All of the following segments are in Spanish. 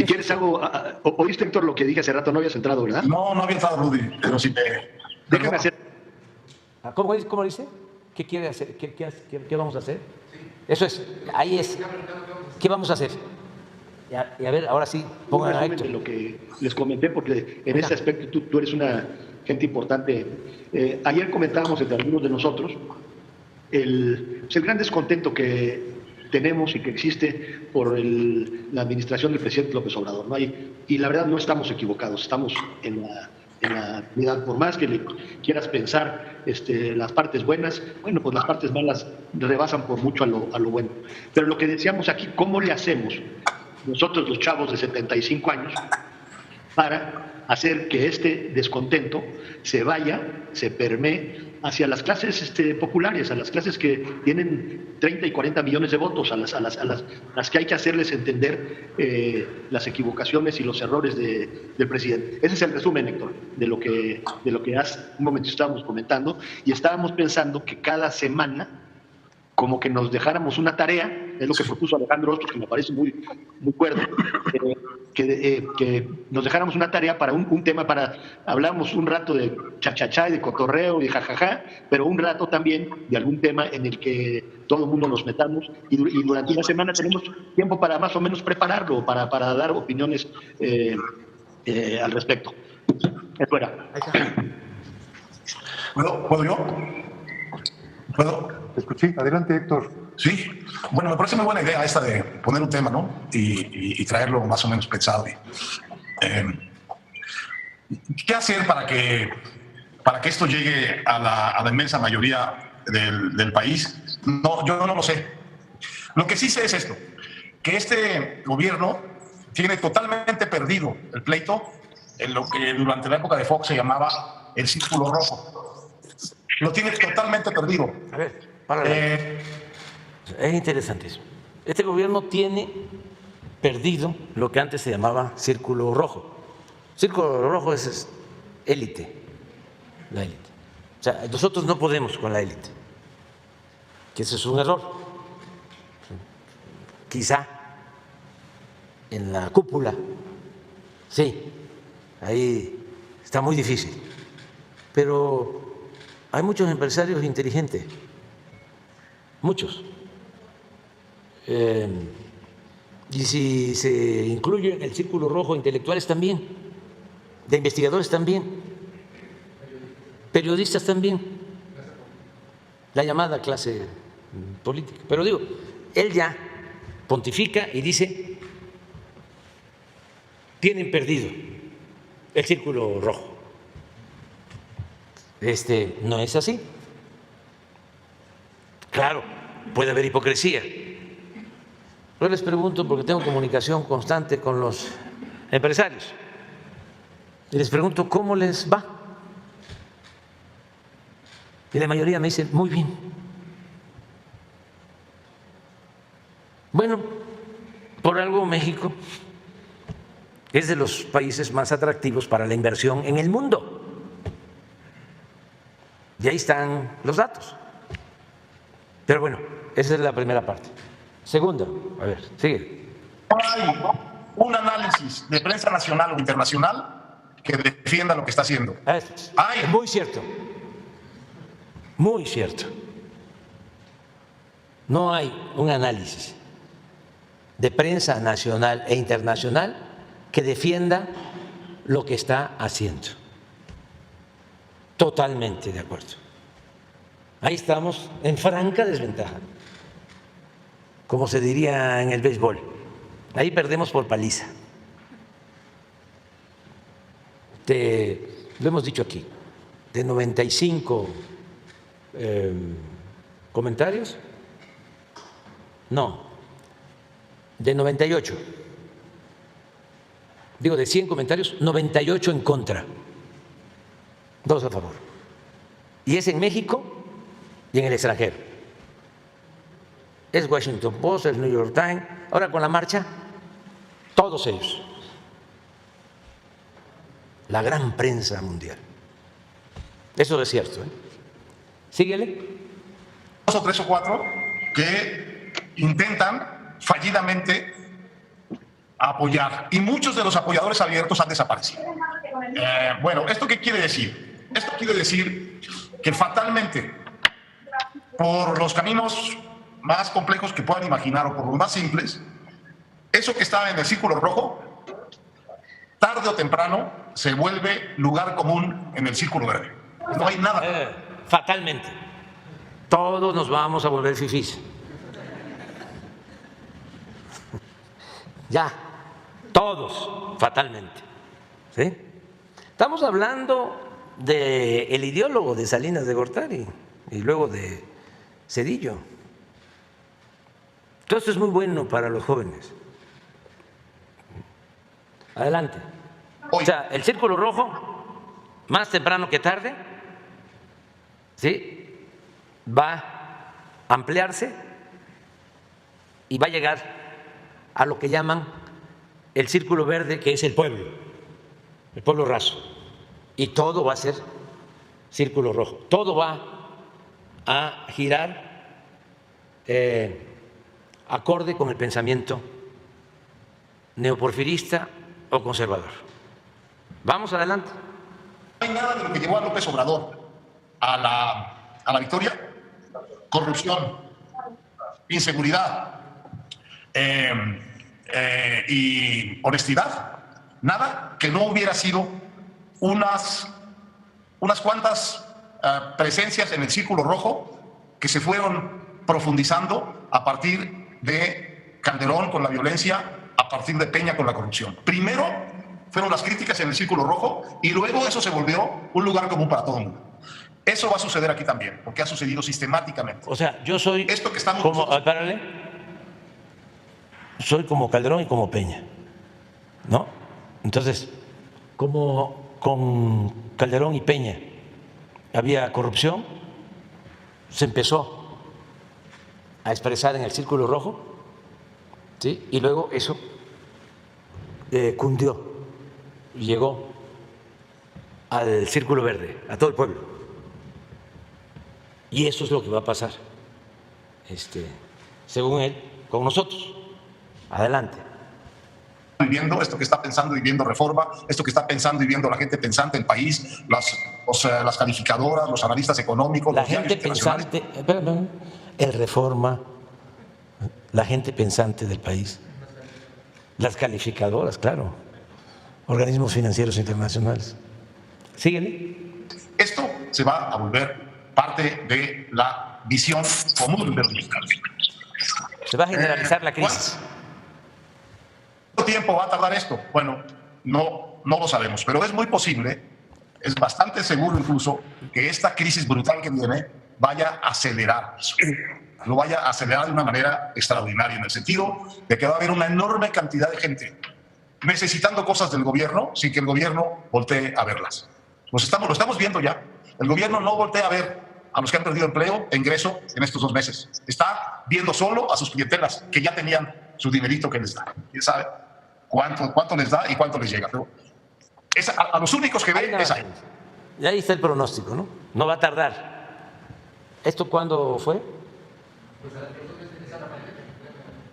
Si quieres hago... ¿Oíste, Héctor, lo que dije hace rato? No habías entrado, ¿verdad? No, no había entrado, Rudy, pero sí me... Déjame hacer... ¿Cómo dice? ¿Qué quiere hacer? ¿Qué vamos a hacer? Eso es, ahí es. ¿Qué vamos a hacer? Y a ver, ahora sí, pongan a Héctor. De lo que les comenté, porque en ese aspecto tú eres una gente importante. Ayer comentábamos entre algunos de nosotros el gran descontento que tenemos y que existe por la administración del presidente López Obrador, ¿no? Y la verdad no estamos equivocados, estamos en la realidad. Por más que le quieras pensar las partes buenas, bueno, pues las partes malas rebasan por mucho a lo bueno. Pero lo que decíamos aquí, ¿cómo le hacemos nosotros los chavos de 75 años para hacer que este descontento se vaya, se permee hacia las clases populares, a las clases que tienen 30 y 40 millones de votos, a las que hay que hacerles entender las equivocaciones y los errores del presidente? Ese es el resumen, Héctor, de lo que hace un momento estábamos comentando, y estábamos pensando que cada semana como que nos dejáramos una tarea, es lo que propuso Alejandro Ostros, que me parece muy cuerdo, que nos dejáramos una tarea para un tema, hablamos un rato de chachachá y de cotorreo y jajaja, pero un rato también de algún tema en el que todo el mundo nos metamos, y durante una semana tenemos tiempo para más o menos prepararlo, para dar opiniones al respecto. Eso era. ¿Puedo yo? ¿Puedo? Te escuché. Adelante, Héctor. Sí. Bueno, me parece muy buena idea esta de poner un tema, ¿no? Y traerlo más o menos pensado. ¿Qué hacer para que esto llegue a la inmensa mayoría del país? No, yo no lo sé. Lo que sí sé es esto, que este gobierno tiene totalmente perdido el pleito en lo que durante la época de Fox se llamaba el círculo rojo. Lo tiene totalmente perdido. A ver, es interesante eso. Este gobierno tiene perdido lo que antes se llamaba círculo rojo. Círculo rojo es élite, la élite. O sea, nosotros no podemos con la élite, que ese es un error. Quizá en la cúpula, sí, ahí está muy difícil, pero hay muchos empresarios inteligentes, muchos. Y si se incluye en el círculo rojo, intelectuales también, de investigadores también, periodistas también, la llamada clase política. Pero digo, él ya pontifica y dice, tienen perdido el círculo rojo. No es así. Claro, puede haber hipocresía. Yo les pregunto, porque tengo comunicación constante con los empresarios, y les pregunto cómo les va. Y la mayoría me dice, muy bien. Bueno, por algo México es de los países más atractivos para la inversión en el mundo. Y ahí están los datos. Pero bueno, esa es la primera parte. Segunda, a ver, sigue. Hay un análisis de prensa nacional o internacional que defienda lo que está haciendo. Ay, muy cierto. Muy cierto. No hay un análisis de prensa nacional e internacional que defienda lo que está haciendo. Totalmente de acuerdo. Ahí estamos en franca desventaja, como se diría en el béisbol. Ahí perdemos por paliza. Lo hemos dicho aquí, de 95 comentarios, no, de 98. Digo, de 100 comentarios, 98 en contra, 2 a favor. Y es en México y en el extranjero. Es Washington Post, el New York Times. Ahora con la marcha, todos ellos. La gran prensa mundial. Eso es cierto. Síguele. 2 o 3 o 4 que intentan fallidamente a apoyar y muchos de los apoyadores abiertos han desaparecido. Bueno, ¿esto qué quiere decir? Esto quiere decir que fatalmente, por los caminos más complejos que puedan imaginar o por los más simples, eso que estaba en el círculo rojo, tarde o temprano se vuelve lugar común en el círculo verde. No hay nada. Fatalmente. Todos nos vamos a volver fifís. Ya, todos, fatalmente. ¿Sí? Estamos hablando del ideólogo de Salinas de Gortari y luego de Zedillo. Todo esto es muy bueno para los jóvenes. Adelante. O sea, el círculo rojo, más temprano que tarde, ¿sí?, va a ampliarse y va a llegar a lo que llaman el círculo verde, que es el pueblo raso. Y todo va a ser círculo rojo. Todo va a girar acorde con el pensamiento neoporfirista o conservador. Vamos adelante. No hay nada de lo que llevó a López Obrador a la victoria. Corrupción, inseguridad y honestidad. Nada que no hubiera sido unas cuantas presencias en el círculo rojo que se fueron profundizando a partir de Calderón con la violencia, a partir de Peña con la corrupción. Primero fueron las críticas en el círculo rojo y luego eso se volvió un lugar común para todo el mundo. Eso va a suceder aquí también, porque ha sucedido sistemáticamente. O sea, yo soy esto que estamos como, soy como Calderón y como Peña, ¿no? Entonces, como con Calderón y Peña había corrupción, se empezó a expresar en el círculo rojo, ¿sí? Y luego eso cundió y llegó al círculo verde, a todo el pueblo. Y eso es lo que va a pasar, según él, con nosotros. Adelante. Viviendo esto que está pensando y viendo Reforma, esto que está pensando y viendo la gente pensante del país, las calificadoras, los analistas económicos, la los gente pensante, el Reforma, la gente pensante del país, las calificadoras, claro, organismos financieros internacionales. Síguele. Esto se va a volver parte de la visión común de los mexicanos. Se va a generalizar la crisis. ¿Cuánto tiempo va a tardar esto? Bueno, no lo sabemos, pero es muy posible, es bastante seguro incluso, que esta crisis brutal que viene vaya a acelerar eso. Lo vaya a acelerar de una manera extraordinaria, en el sentido de que va a haber una enorme cantidad de gente necesitando cosas del gobierno sin que el gobierno voltee a verlas. Lo estamos viendo ya. El gobierno no voltea a ver a los que han perdido empleo e ingreso en estos 2 meses. Está viendo solo a sus clientelas que ya tenían su dinerito que les da. ¿Quién sabe cuánto les da y cuánto les llega? Pero a los únicos que ven es ahí. Y ahí está el pronóstico, ¿no? No va a tardar. ¿Esto cuándo fue?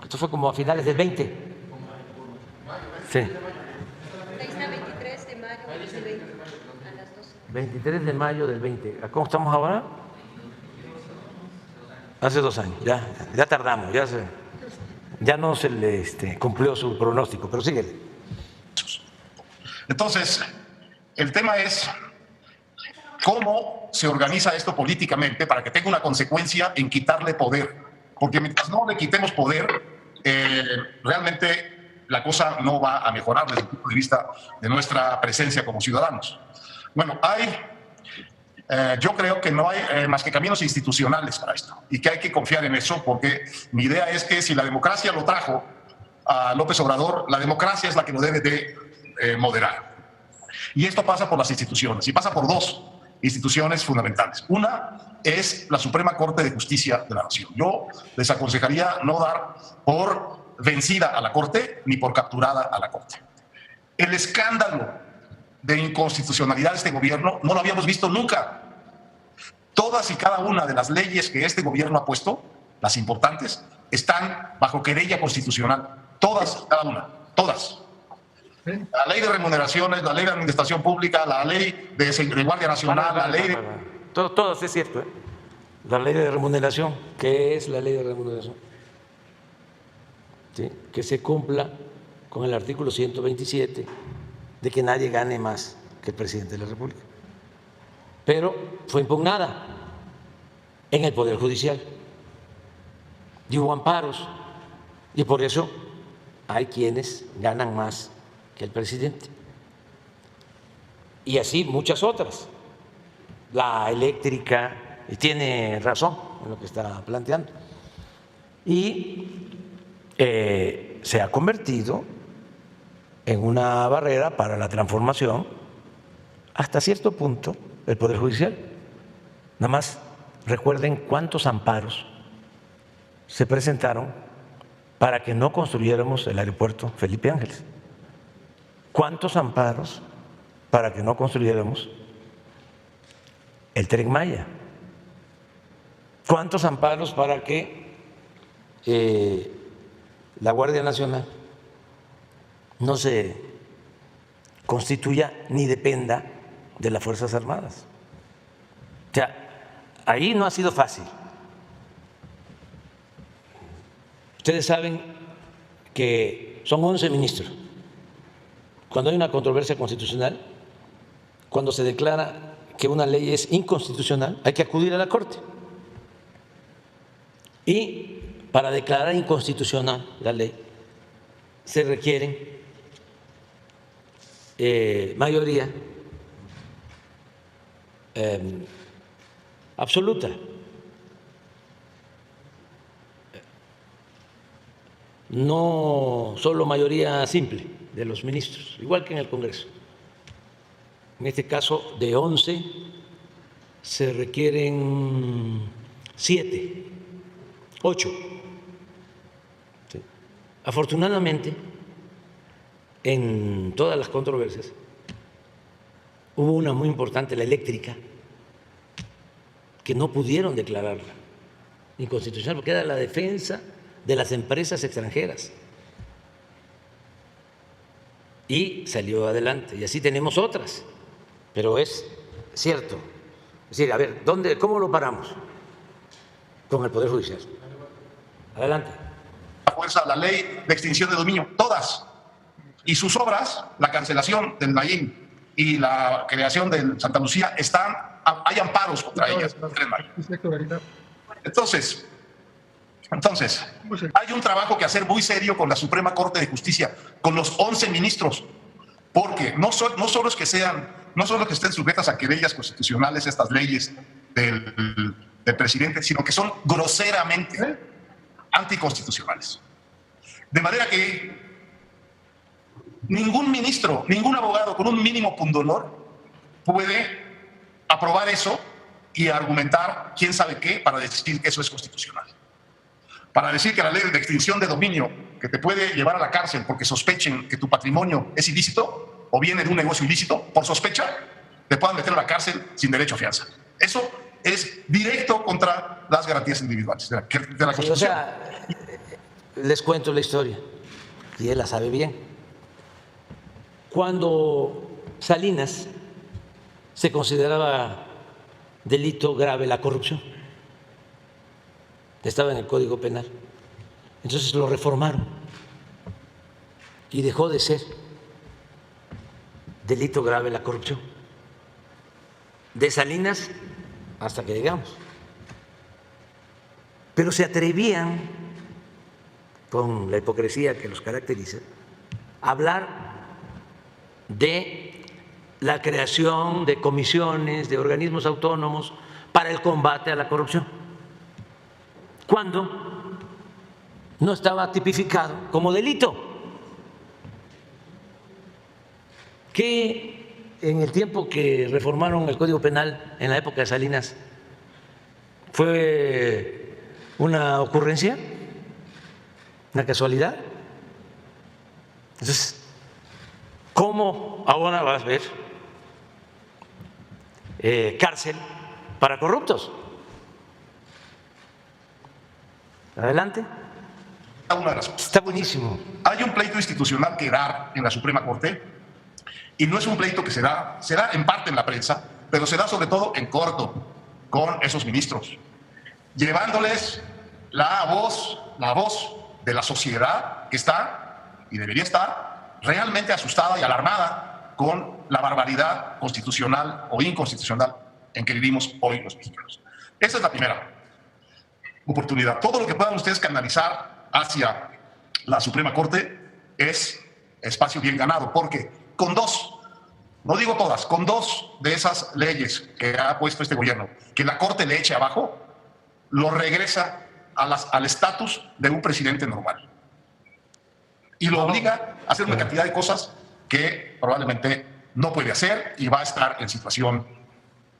Esto fue como a finales del 20. Sí. 23 de mayo del 20, a las 12. 23 de mayo del 20. ¿Cómo estamos ahora? Hace 2 años. Ya tardamos, ya no se le cumplió su pronóstico, pero síguele. Entonces, el tema es cómo se organiza esto políticamente para que tenga una consecuencia en quitarle poder. Porque mientras no le quitemos poder, realmente la cosa no va a mejorar desde el punto de vista de nuestra presencia como ciudadanos. Bueno, yo creo que no hay más que caminos institucionales para esto y que hay que confiar en eso, porque mi idea es que si la democracia lo trajo a López Obrador, la democracia es la que lo debe de moderar. Y esto pasa por las instituciones, y pasa por 2 instituciones fundamentales. Una es la Suprema Corte de Justicia de la Nación. Yo les aconsejaría no dar por vencida a la Corte ni por capturada a la Corte. El escándalo de inconstitucionalidad de este gobierno no lo habíamos visto nunca. Todas y cada una de las leyes que este gobierno ha puesto, las importantes, están bajo querella constitucional. Todas y cada una. todas. La ley de remuneraciones, la ley de administración pública, la ley de Guardia Nacional, la ley de... Todo es cierto, ¿eh? La ley de remuneración, ¿qué es la ley de remuneración? ¿Sí? Que se cumpla con el artículo 127 de que nadie gane más que el presidente de la República. Pero fue impugnada en el Poder Judicial y hubo amparos, y por eso hay quienes ganan más que el presidente. Y así muchas otras. La eléctrica, y tiene razón en lo que está planteando. Y se ha convertido en una barrera para la transformación hasta cierto punto del Poder Judicial. Nada más recuerden cuántos amparos se presentaron para que no construyéramos el aeropuerto Felipe Ángeles. ¿Cuántos amparos para que no construyéramos el Tren Maya? ¿Cuántos amparos para que la Guardia Nacional no se constituya ni dependa de las Fuerzas Armadas? O sea, ahí no ha sido fácil. Ustedes saben que son 11 ministros. Cuando hay una controversia constitucional, cuando se declara que una ley es inconstitucional, hay que acudir a la Corte. Y para declarar inconstitucional la ley se requieren mayoría absoluta. No solo mayoría simple de los ministros, igual que en el Congreso. En este caso, de 11 se requieren 7, 8. ¿Sí? Afortunadamente, en todas las controversias, hubo una muy importante, la eléctrica, que no pudieron declararla inconstitucional porque era la defensa de las empresas extranjeras. Y salió adelante. Y así tenemos otras. Pero es cierto. Es decir, a ver, ¿cómo lo paramos? Con el Poder Judicial. Adelante. La fuerza, la ley de extinción de dominio, todas. Y sus obras, la cancelación del Naim y la creación de Santa Lucía, hay amparos contra ellas. Entonces, hay un trabajo que hacer muy serio con la Suprema Corte de Justicia, con los 11 ministros, porque no solo es que estén sujetas a querellas constitucionales estas leyes del presidente, sino que son groseramente anticonstitucionales. De manera que ningún ministro, ningún abogado con un mínimo pundonor puede aprobar eso y argumentar quién sabe qué para decir que eso es constitucional. Para decir que la ley de extinción de dominio, que te puede llevar a la cárcel porque sospechen que tu patrimonio es ilícito o viene de un negocio ilícito, por sospecha, te puedan meter a la cárcel sin derecho a fianza. Eso es directo contra las garantías individuales de la Constitución. O sea, les cuento la historia, y él la sabe bien. Cuando Salinas se consideraba delito grave la corrupción, estaba en el Código Penal. Entonces lo reformaron y dejó de ser delito grave la corrupción. De Salinas hasta que llegamos. Pero se atrevían, con la hipocresía que los caracteriza, a hablar de la creación de comisiones, de organismos autónomos para el combate a la corrupción, cuando no estaba tipificado como delito. Que en el tiempo que reformaron el Código Penal, en la época de Salinas, fue una ocurrencia, una casualidad. Entonces, ¿cómo ahora vas a ver cárcel para corruptos? Adelante. una de las cosas. Está buenísimo. Hay un pleito institucional que dar en la Suprema Corte y no es un pleito que se da en parte en la prensa, pero se da sobre todo en corto con esos ministros, llevándoles la voz de la sociedad que está y debería estar realmente asustada y alarmada con la barbaridad constitucional o inconstitucional en que vivimos hoy los mexicanos. Esa es la primera oportunidad. Todo lo que puedan ustedes canalizar hacia la Suprema Corte es espacio bien ganado, porque con dos, no digo todas, con dos de esas leyes que ha puesto este gobierno, que la Corte le eche abajo, lo regresa al estatus de un presidente normal. Y lo obliga a hacer una cantidad de cosas que probablemente no puede hacer y va a estar en situación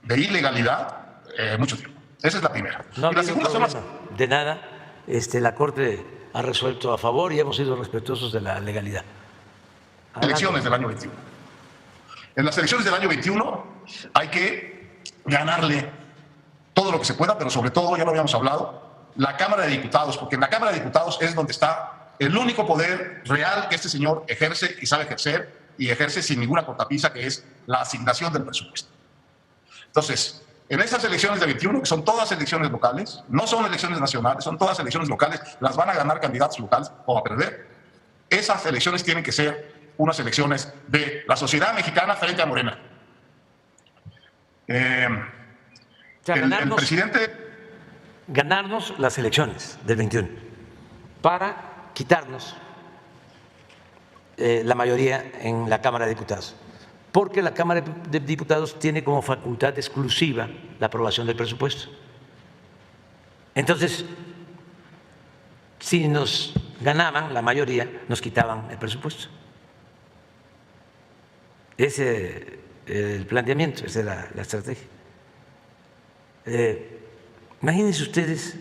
de ilegalidad mucho tiempo. Esa es la primera. No, y la segunda son las... de nada, la Corte ha resuelto a favor y hemos sido respetuosos de la legalidad. elecciones del año 21. En las elecciones del año 21 hay que ganarle todo lo que se pueda, pero sobre todo, ya lo habíamos hablado, la Cámara de Diputados, porque en la Cámara de Diputados es donde está el único poder real que este señor ejerce y sabe ejercer, y ejerce sin ninguna cortapisa, que es la asignación del presupuesto. Entonces, en estas elecciones de 21, que son todas elecciones locales, no son elecciones nacionales, son todas elecciones locales, las van a ganar candidatos locales o a perder. Esas elecciones tienen que ser unas elecciones de la sociedad mexicana frente a Morena. El presidente... Ganarnos las elecciones del 21 para quitarnos la mayoría en la Cámara de Diputados, porque la Cámara de Diputados tiene como facultad exclusiva la aprobación del presupuesto. Entonces, si nos ganaban la mayoría, nos quitaban el presupuesto. Ese es el planteamiento, esa era la estrategia. Imagínense ustedes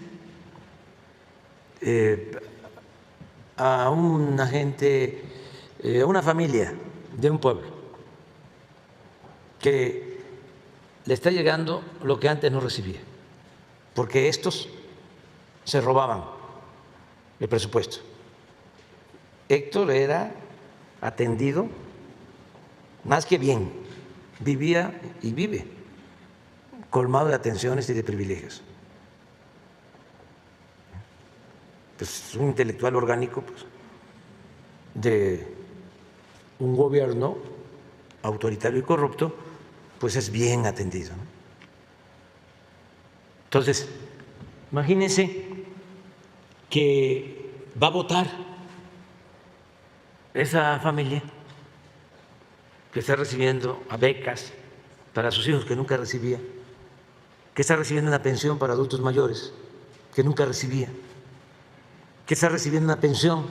a una gente, a una familia de un pueblo que le está llegando lo que antes no recibía, porque estos se robaban el presupuesto. Héctor era atendido más que bien, vivía y vive colmado de atenciones y de privilegios. Pues un intelectual orgánico, pues, de un gobierno autoritario y corrupto, pues es bien atendido, ¿no? Entonces, imagínense que va a votar esa familia que está recibiendo becas para sus hijos que nunca recibía, que está recibiendo una pensión para adultos mayores que nunca recibía, que está recibiendo una pensión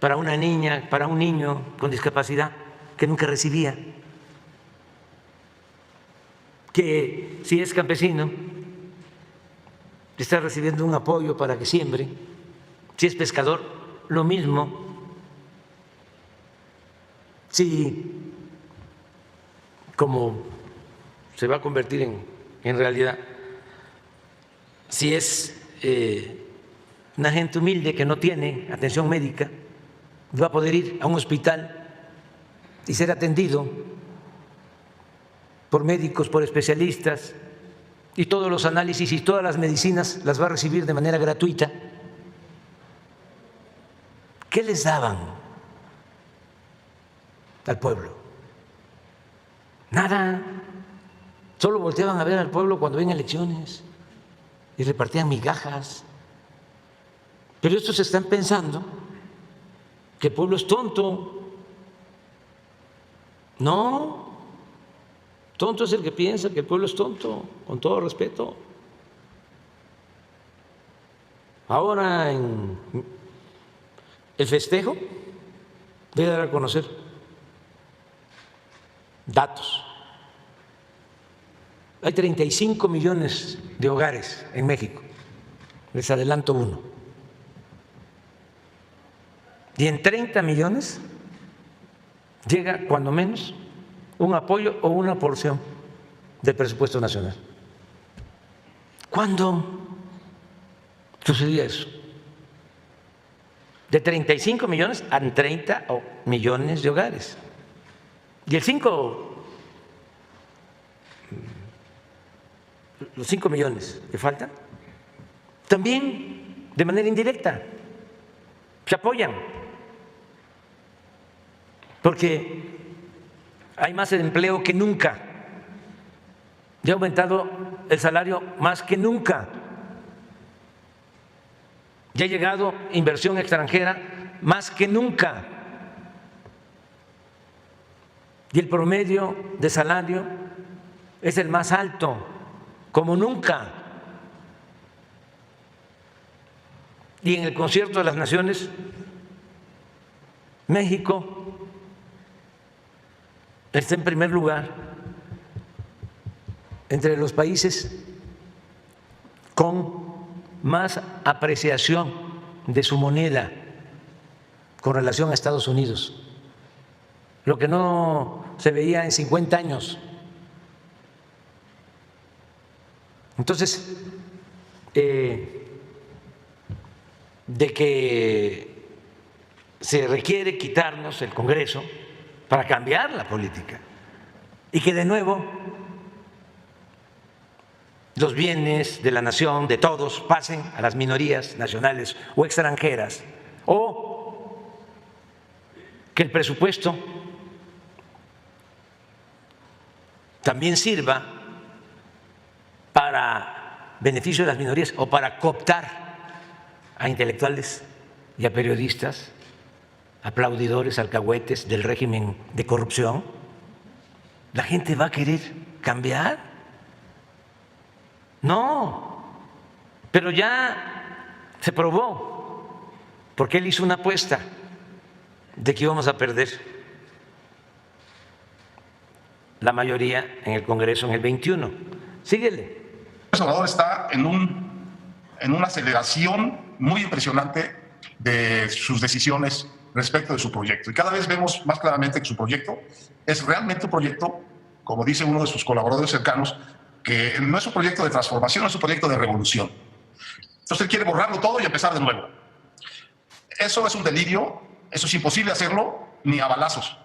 para una niña, para un niño con discapacidad que nunca recibía, que si es campesino está recibiendo un apoyo para que siembre, si es pescador, lo mismo, si como se va a convertir en realidad, si es una gente humilde que no tiene atención médica, va a poder ir a un hospital y ser atendido por médicos, por especialistas, y todos los análisis y todas las medicinas las va a recibir de manera gratuita. ¿Qué les daban al pueblo? Nada. Solo volteaban a ver al pueblo cuando había elecciones y repartían migajas. Pero estos están pensando que el pueblo es tonto. No, tonto es el que piensa que el pueblo es tonto, con todo respeto. Ahora en el festejo voy a dar a conocer datos. Hay 35 millones de hogares en México, les adelanto uno. Y en 30 millones llega cuando menos un apoyo o una porción del presupuesto nacional. ¿Cuándo sucedía eso? de 35 millones a 30 millones de hogares. Y los 5 millones que faltan, también de manera indirecta se apoyan, porque hay más empleo que nunca, ya ha aumentado el salario más que nunca, ya ha llegado inversión extranjera más que nunca, y el promedio de salario es el más alto como nunca. Y en el concierto de las naciones, México está en primer lugar entre los países con más apreciación de su moneda con relación a Estados Unidos, lo que no se veía en 50 años. Entonces, de que se requiere quitarnos el Congreso para cambiar la política y que de nuevo los bienes de la nación, de todos, pasen a las minorías nacionales o extranjeras, o que el presupuesto también sirva para beneficio de las minorías o para cooptar a intelectuales y a periodistas, aplaudidores, alcahuetes del régimen de corrupción. ¿La gente va a querer cambiar? No, pero ya se probó, porque él hizo una apuesta de que íbamos a perder la mayoría en el Congreso en el 21. Síguele. Salvador está en una aceleración muy impresionante de sus decisiones respecto de su proyecto. Y cada vez vemos más claramente que su proyecto es realmente un proyecto, como dice uno de sus colaboradores cercanos, que no es un proyecto de transformación, es un proyecto de revolución. Entonces él quiere borrarlo todo y empezar de nuevo. Eso es un delirio, eso es imposible hacerlo ni a balazos.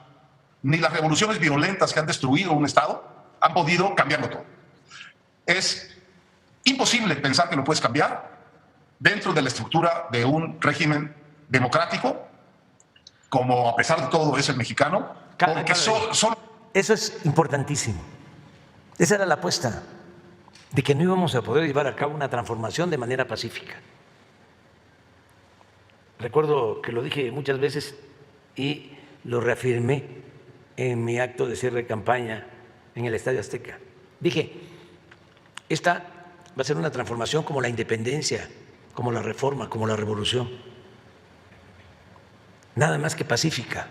Ni las revoluciones violentas que han destruido un Estado han podido cambiarlo todo. Es imposible pensar que lo puedes cambiar dentro de la estructura de un régimen democrático, como a pesar de todo es el mexicano, porque eso es importantísimo. Esa era la apuesta, de que no íbamos a poder llevar a cabo una transformación de manera pacífica. Recuerdo que lo dije muchas veces y lo reafirmé en mi acto de cierre de campaña en el Estadio Azteca. Dije, esta va a ser una transformación como la independencia, como la reforma, como la revolución. Nada más que pacífica,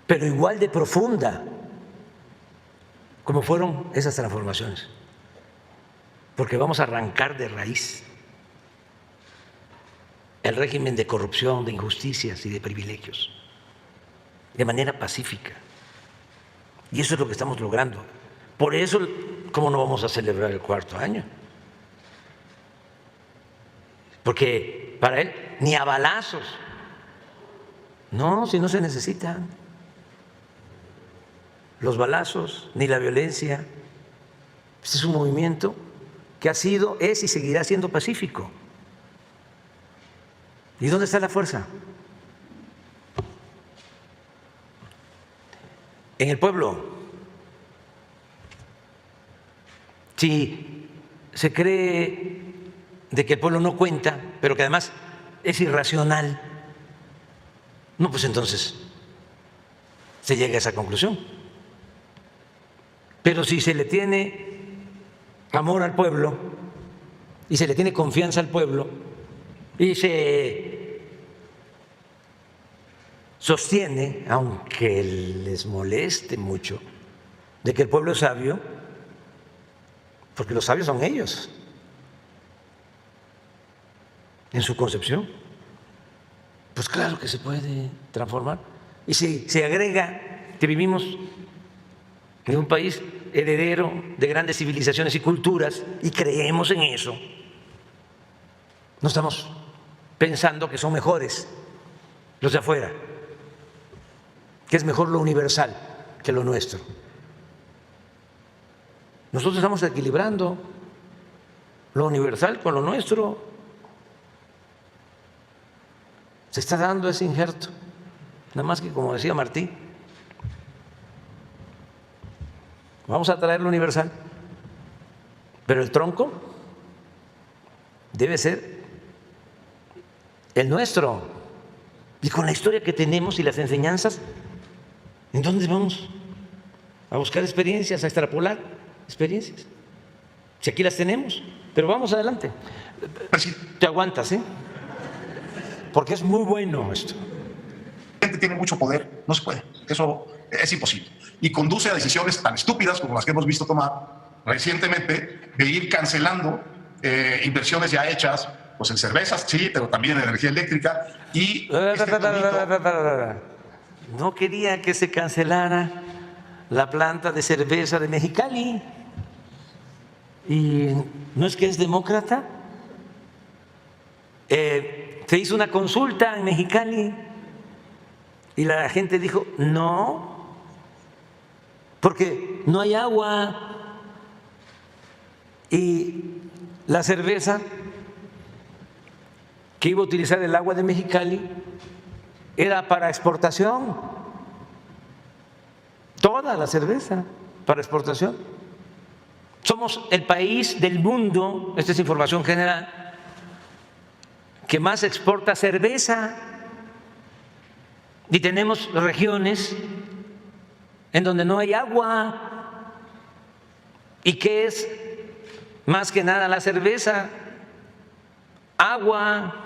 pero igual de profunda como fueron esas transformaciones, porque vamos a arrancar de raíz el régimen de corrupción, de injusticias y de privilegios, de manera pacífica. Y eso es lo que estamos logrando. Por eso, ¿cómo no vamos a celebrar el 4º año? Porque para él, ni a balazos. No, si no se necesitan los balazos ni la violencia. Este es un movimiento que ha sido, es y seguirá siendo pacífico. ¿Y dónde está la fuerza? En el pueblo. Si se cree de que el pueblo no cuenta, pero que además es irracional, no, pues entonces se llega a esa conclusión. Pero si se le tiene amor al pueblo y se le tiene confianza al pueblo y se sostiene, aunque les moleste mucho, de que el pueblo es sabio, porque los sabios son ellos en su concepción, pues claro que se puede transformar. Y si se agrega que vivimos en un país heredero de grandes civilizaciones y culturas y creemos en eso, no estamos pensando que son mejores los de afuera, que es mejor lo universal que lo nuestro. Nosotros estamos equilibrando lo universal con lo nuestro. Se está dando ese injerto, nada más que, como decía Martí, vamos a traer lo universal, pero el tronco debe ser el nuestro. Y con la historia que tenemos y las enseñanzas, ¿en dónde vamos a buscar experiencias, a extrapolar experiencias? Si aquí las tenemos, pero vamos adelante. Te aguantas, ¿eh? Porque es muy bueno esto. La gente tiene mucho poder, no se puede, eso es imposible. Y conduce a decisiones tan estúpidas como las que hemos visto tomar recientemente, de ir cancelando inversiones ya hechas, pues en cervezas, sí, pero también en energía eléctrica. Y no quería que se cancelara la planta de cerveza de Mexicali. ¿Y no es que es demócrata? Se hizo una consulta en Mexicali y la gente dijo no, porque no hay agua y la cerveza que iba a utilizar el agua de Mexicali era para exportación, toda la cerveza para exportación. Somos el país del mundo, esta es información general, que más exporta cerveza, y tenemos regiones en donde no hay agua. ¿Y qué es más que nada la cerveza? Agua.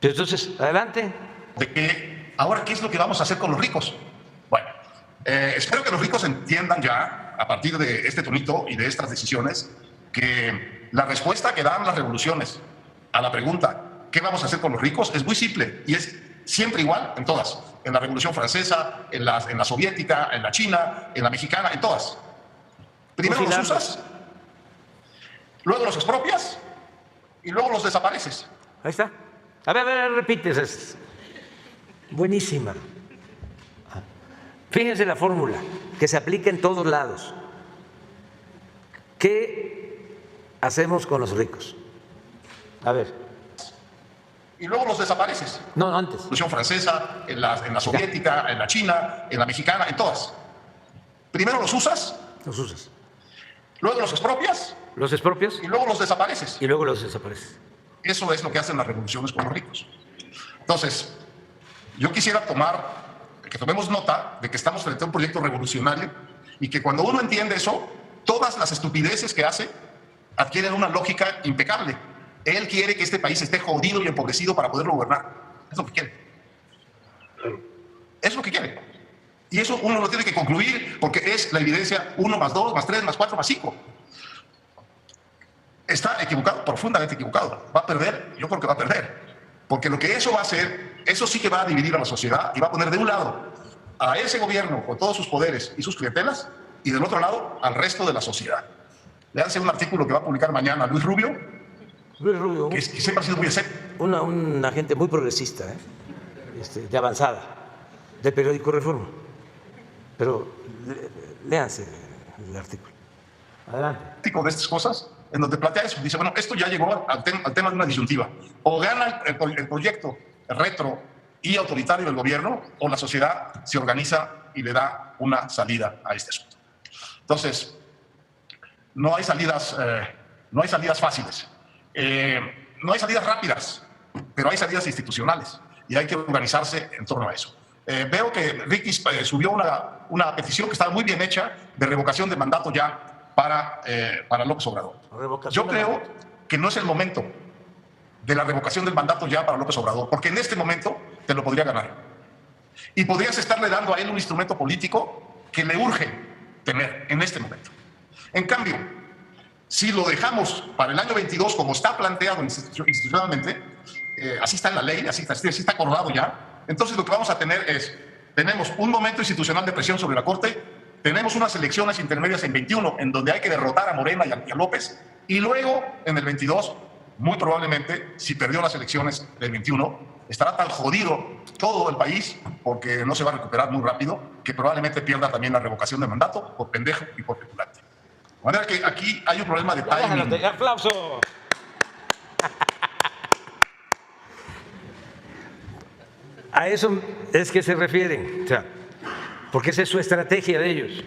Pero entonces, adelante. De que ahora, ¿qué es lo que vamos a hacer con los ricos? Bueno, espero que los ricos entiendan ya, a partir de este tonito y de estas decisiones, que la respuesta que dan las revoluciones a la pregunta ¿qué vamos a hacer con los ricos? Es muy simple y es siempre igual en todas. En la Revolución Francesa, en la soviética, en la china, en la mexicana, en todas. Primero los usas, luego los expropias y luego los desapareces. Ahí está. A ver, repites. Es buenísima. Fíjense la fórmula que se aplica en todos lados. ¿Qué hacemos con los ricos? A ver. Y luego los desapareces. No, antes. En la Revolución Francesa, en la soviética, en la china, en la mexicana, en todas. Primero los usas. Los usas. Luego los expropias. Los expropias. Y luego los desapareces. Y luego los desapareces. Eso es lo que hacen las revoluciones con los ricos. Entonces, yo quisiera que tomemos nota de que estamos frente a un proyecto revolucionario y que cuando uno entiende eso, todas las estupideces que hace adquieren una lógica impecable. Él quiere que este país esté jodido y empobrecido para poderlo gobernar. Es lo que quiere. Es lo que quiere. Y eso uno lo tiene que concluir porque es la evidencia 1 más 2 más 3 más 4 más 5. Está equivocado, profundamente equivocado. Va a perder, yo creo que va a perder. Porque lo que eso va a hacer, eso sí que va a dividir a la sociedad y va a poner de un lado a ese gobierno con todos sus poderes y sus clientelas y del otro lado al resto de la sociedad. Léanse un artículo que va a publicar mañana Luis Rubio, que siempre ha sido muy escéptico. Una gente muy progresista, de avanzada, del periódico Reforma. Pero léanse el artículo. Adelante. De estas cosas, en donde plantea eso. Dice, bueno, esto ya llegó al tema de una disyuntiva. O gana el proyecto retro y autoritario del gobierno, o la sociedad se organiza y le da una salida a este asunto. Entonces, no hay salidas fáciles. No hay salidas rápidas, pero hay salidas institucionales y hay que organizarse en torno a eso. Veo que Ricky subió una petición que estaba muy bien hecha de revocación de mandato ya para López Obrador. Yo creo que no es el momento de la revocación del mandato ya para López Obrador, porque en este momento te lo podría ganar. Y podrías estarle dando a él un instrumento político que le urge tener en este momento. En cambio, si lo dejamos para el año 22 como está planteado institucionalmente, así está en la ley, así está acordado ya, entonces lo que vamos a tener tenemos un momento institucional de presión sobre la Corte, tenemos unas elecciones intermedias en 21 en donde hay que derrotar a Morena y a López, Y luego, en el 22, muy probablemente, si perdió las elecciones del 21, estará tan jodido todo el país, porque no se va a recuperar muy rápido, que probablemente pierda también la revocación de mandato por pendejo y por petulante. De manera que aquí hay un problema de timing. ¡Aplauso! A eso es que se refieren, o sea, porque esa es su estrategia de ellos.